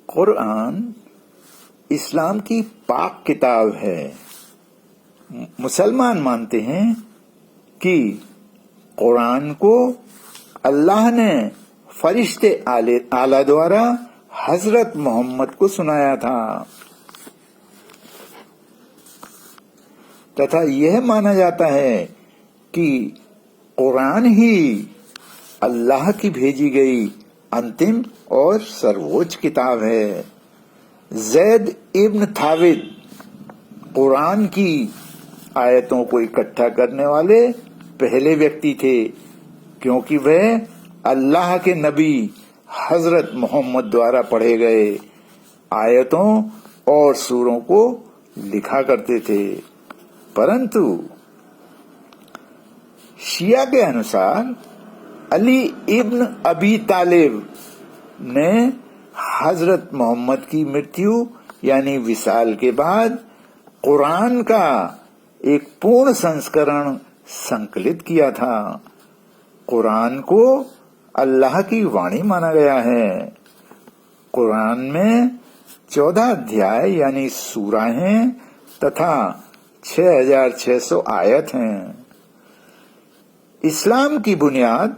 قرآن اسلام کی پاک کتاب ہے۔ مسلمان مانتے ہیں کہ قرآن کو اللہ نے فرشتے اعلیٰ دوارا حضرت محمد کو سنایا تھا، تتھا یہ مانا جاتا ہے کہ قرآن ہی اللہ کی بھیجی گئی انتم اور سرووچ کتاب ہے۔ زید ابن ثابت قرآن کی آیتوں کو اکٹھا کرنے والے پہلے ویکتی تھے، کیونکہ وہ اللہ کے نبی حضرت محمد دوارا پڑھے گئے آیتوں اور سوروں کو لکھا کرتے تھے۔ پرنتو شیعہ کے انوسار علی ابن ابی طالب نے حضرت محمد کی مرتیو یعنی وصال کے بعد قرآن کا ایک پورن سنسکرن سنکلت کیا تھا۔ قرآن کو اللہ کی وانی مانا گیا ہے۔ قرآن میں 14 ادھیائے یعنی سورہ ہیں تتھا 6600 آیت ہیں۔ اسلام کی بنیاد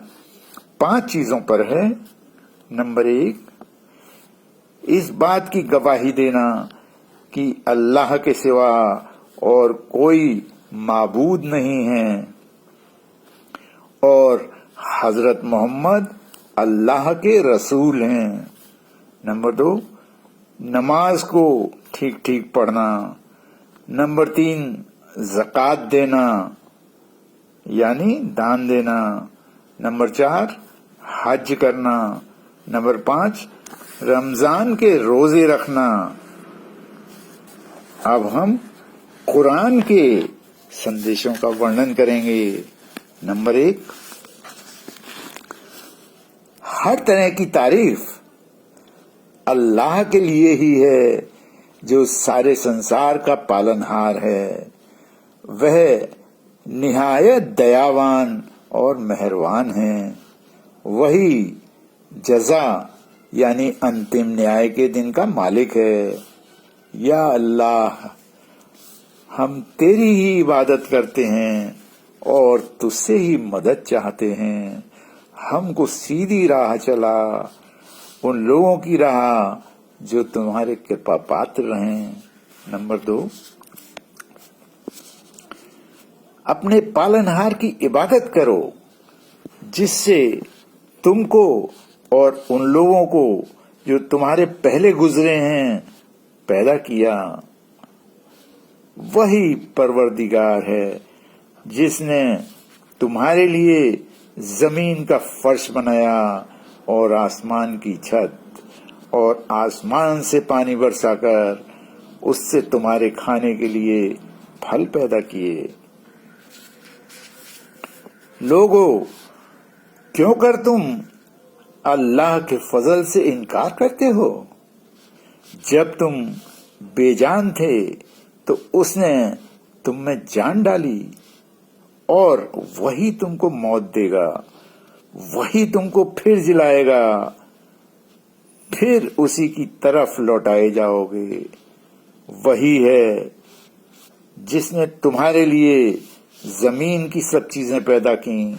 5 چیزوں پر ہے۔ نمبر 1، اس بات کی گواہی دینا کہ اللہ کے سوا اور کوئی معبود نہیں ہے اور حضرت محمد اللہ کے رسول ہیں۔ نمبر 2، نماز کو ٹھیک ٹھیک پڑھنا۔ نمبر 3، زکوٰۃ دینا یعنی دان دینا۔ نمبر 4، حج کرنا۔ نمبر 5، رمضان کے روزے رکھنا۔ اب ہم قرآن کے سندیشوں کا ورنن کریں گے۔ نمبر 1، ہر طرح کی تعریف اللہ کے لیے ہی ہے جو سارے سنسار کا پالنہار ہے۔ وہ نہایت دیاوان اور مہربان ہیں۔ وہی جزا یعنی انتم نیائے کے دن کا مالک ہے۔ یا اللہ، ہم تیری ہی عبادت کرتے ہیں اور تجھ سے ہی مدد چاہتے ہیں۔ ہم کو سیدھی راہ چلا، ان لوگوں کی راہ جو تمہارے کرپا پاتر رہیں۔ نمبر 2، اپنے پالنہار کی عبادت کرو جس سے تم کو اور ان لوگوں کو جو تمہارے پہلے گزرے ہیں پیدا کیا۔ وہی پروردگار ہے جس نے تمہارے لیے زمین کا فرش بنایا اور آسمان کی چھت، اور آسمان سے پانی برسا کر اس سے تمہارے کھانے کے لیے پھل پیدا کیے۔ لوگو، کیوں کر تم اللہ کے فضل سے انکار کرتے ہو؟ جب تم بے جان تھے تو اس نے تم میں جان ڈالی، اور وہی تم کو موت دے گا، وہی تم کو پھر جلائے گا، پھر اسی کی طرف لوٹائے جاؤ گے۔ وہی ہے جس نے تمہارے لیے زمین کی سب چیزیں پیدا کی،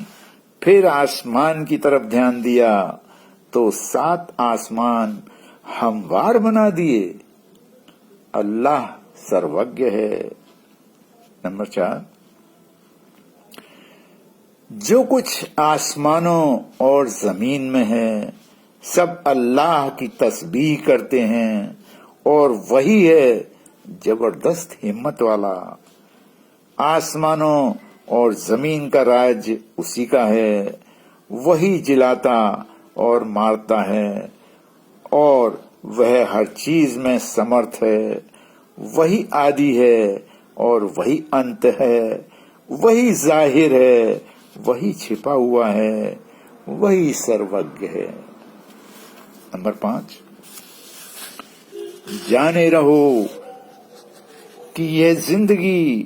پھر آسمان کی طرف دھیان دیا تو 7 آسمان ہموار بنا دیے۔ اللہ سروگیہ ہے۔ نمبر 4، جو کچھ آسمانوں اور زمین میں ہے سب اللہ کی تسبیح کرتے ہیں، اور وہی ہے زبردست ہمت والا۔ آسمانوں اور زمین کا راج اسی کا ہے۔ وہی جلاتا اور مارتا ہے، اور وہ ہر چیز میں سمرتھ ہے۔ وہی آدی ہے اور وہی انت ہے، وہی ظاہر ہے، وہی چھپا ہوا ہے، وہی سروگیہ ہے۔ نمبر 5، جانے رہو کہ یہ زندگی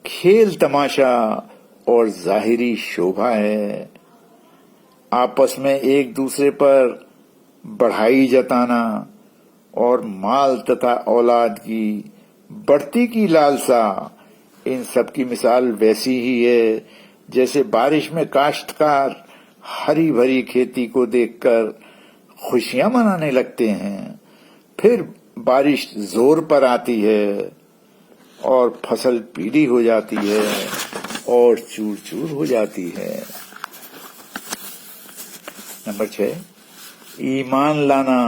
کھیل تماشا اور ظاہری شوبھا ہے۔ آپس میں ایک دوسرے پر बढ़ाई जताना और माल तथा औलाद की बढ़ती की लालसा, इन सब की मिसाल वैसी ही है जैसे बारिश में काश्तकार हरी भरी खेती को देखकर खुशियां मनाने लगते हैं, फिर बारिश जोर पर आती है और फसल पीली हो जाती है और चूर चूर हो जाती है। नंबर 6, ईमान लाना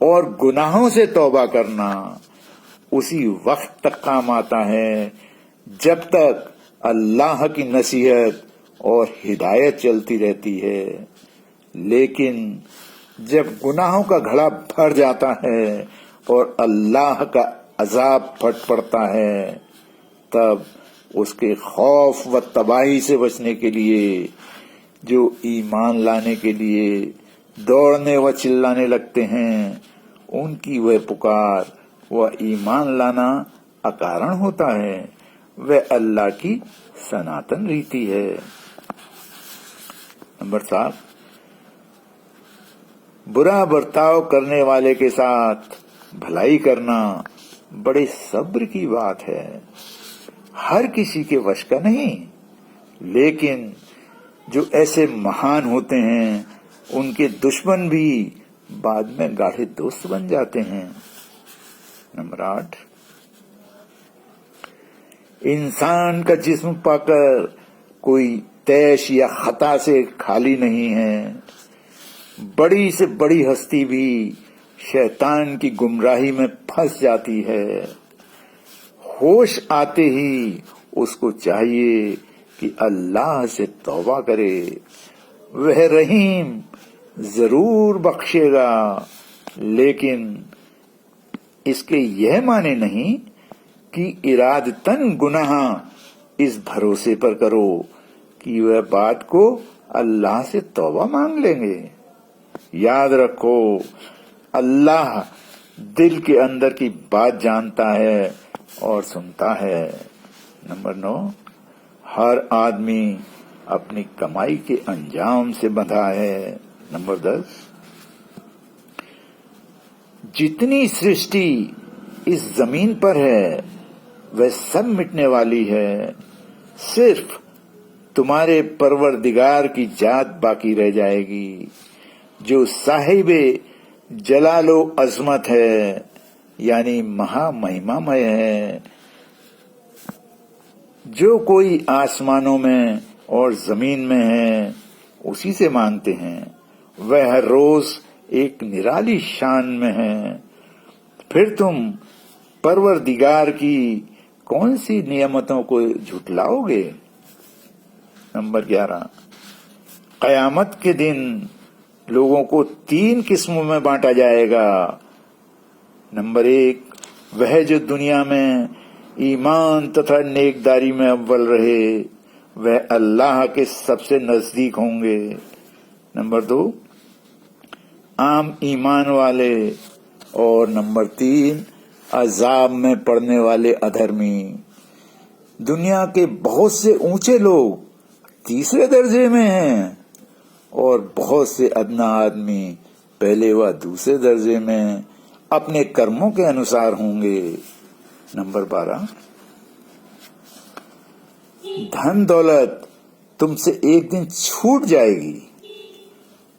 और गुनाहों से तौबा करना उसी वक्त तक काम आता है जब तक अल्लाह की नसीहत और हिदायत चलती रहती है, लेकिन जब गुनाहों का घड़ा भर जाता है और अल्लाह का अजाब फट पड़ता है, तब उसके खौफ व तबाही से बचने के लिए जो ईमान लाने के लिए दौड़ने व चिल्लाने लगते हैं, उनकी वह पुकार व ईमान लाना अकारण होता है, वह अल्लाह की सनातन रीति है। नंबर 7, बुरा बर्ताव करने वाले के साथ भलाई करना बड़े सब्र की बात है। हर किसी के वश का नहीं, लेकिन जो ऐसे महान होते हैं उनके दुश्मन भी बाद में गाढ़े दोस्त बन जाते हैं। नंबर 8, इंसान का जिस्म पाकर कोई तैश या खता से खाली नहीं है। बड़ी से बड़ी हस्ती भी शैतान की गुमराही में फंस जाती है। होश आते ही उसको चाहिए कि अल्लाह से तौबा करे, वह रहीम जरूर बख्शेगा, लेकिन इसके यह माने नहीं कि इरादतन गुनाह इस भरोसे पर करो कि वह बात को अल्लाह से तौबा मांग लेंगे। याद रखो, अल्लाह दिल के अंदर की बात जानता है और सुनता है। नंबर 9, हर आदमी अपनी कमाई के अंजाम से बंधा है। नंबर 10, जितनी सृष्टि इस जमीन पर है वह सब मिटने वाली है, सिर्फ तुम्हारे परवरदिगार की जात बाकी रह जाएगी, जो साहिबे जलालो अजमत है, यानी महामहिमामय है। जो कोई आसमानों में और जमीन में है उसी से मांगते हैं, वह हर रोज एक निराली शान में है। फिर तुम परवरदिगार की कौन सी नियमतों को झुटलाओगे। नंबर 11, कयामत के दिन लोगों को 3 किस्मों में बांटा जाएगा। नंबर 1, वह जो दुनिया में ईमान तथा नेकदारी में अव्वल रहे, वह अल्लाह के सबसे नजदीक होंगे। नंबर 2, आम ईमान वाले, और नंबर 3, अजाब में पड़ने वाले अधर्मी। दुनिया के बहुत से ऊंचे लोग तीसरे दर्जे में हैं और बहुत से अदना आदमी पहले व दूसरे दर्जे में अपने कर्मों के अनुसार होंगे। नंबर 12, धन दौलत तुमसे एक दिन छूट जाएगी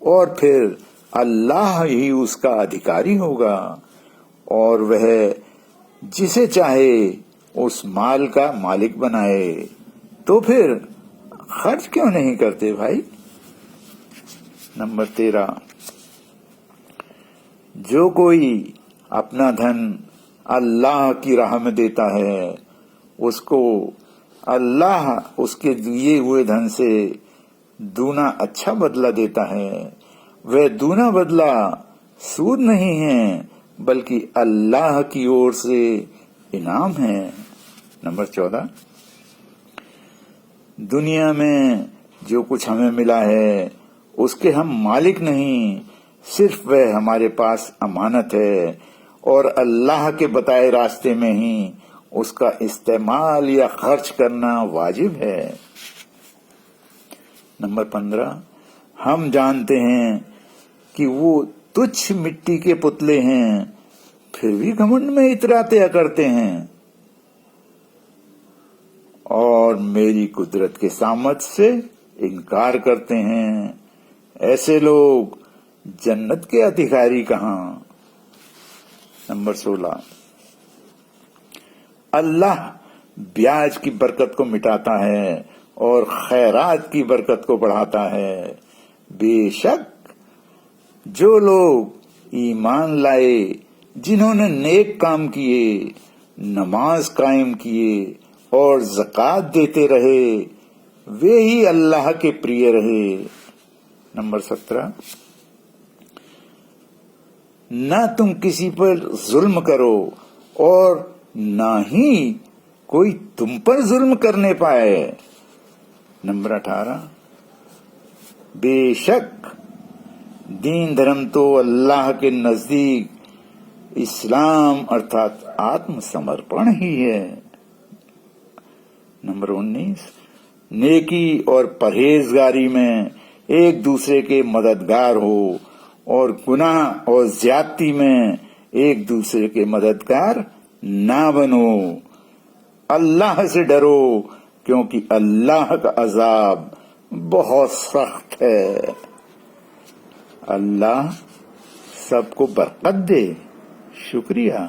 और फिर अल्लाह ही उसका अधिकारी होगा और वह जिसे चाहे उस माल का मालिक बनाए। तो फिर खर्च क्यों नहीं करते भाई। नंबर 13, जो कोई अपना धन अल्लाह की राह में देता है, उसको अल्लाह उसके दिए हुए धन से दूना अच्छा बदला देता है। वह दूना बदला सूद नहीं है, बल्कि अल्लाह की ओर से इनाम है। नंबर 14, दुनिया में जो कुछ हमें मिला है उसके हम मालिक नहीं, सिर्फ वह हमारे पास अमानत है और अल्लाह के बताए रास्ते में ही उसका इस्तेमाल या खर्च करना वाजिब है। नंबर 15, हम जानते हैं कि वो तुच्छ मिट्टी के पुतले हैं, फिर भी घमंड में इतराते करते हैं और मेरी कुदरत के सामर्थ्य से इनकार करते हैं। ऐसे लोग जन्नत के अधिकारी कहाँ। नंबर 16, अल्लाह ब्याज की बरकत को मिटाता है और खैरात की बरकत को बढ़ाता है। बेशक जो लोग ईमान लाए, जिन्होंने नेक काम किए, नमाज कायम किए और ज़कात देते रहे, वे ही अल्लाह के प्रिय रहे। नंबर 17, न तुम किसी पर जुल्म करो और न ही कोई तुम पर जुल्म करने पाए। नंबर 18, बेशक दीन धर्म तो अल्लाह के नजदीक इस्लाम अर्थात आत्मसमर्पण ही है। नंबर 19, नेकी और परहेजगारी में एक दूसरे के मददगार हो और गुनाह और ज्यादती में एक दूसरे के मददगार ना बनो। अल्लाह से डरो क्योंकि अल्लाह का अजाब बहुत सख्त है। अल्लाह सबको बरकत दे। शुक्रिया।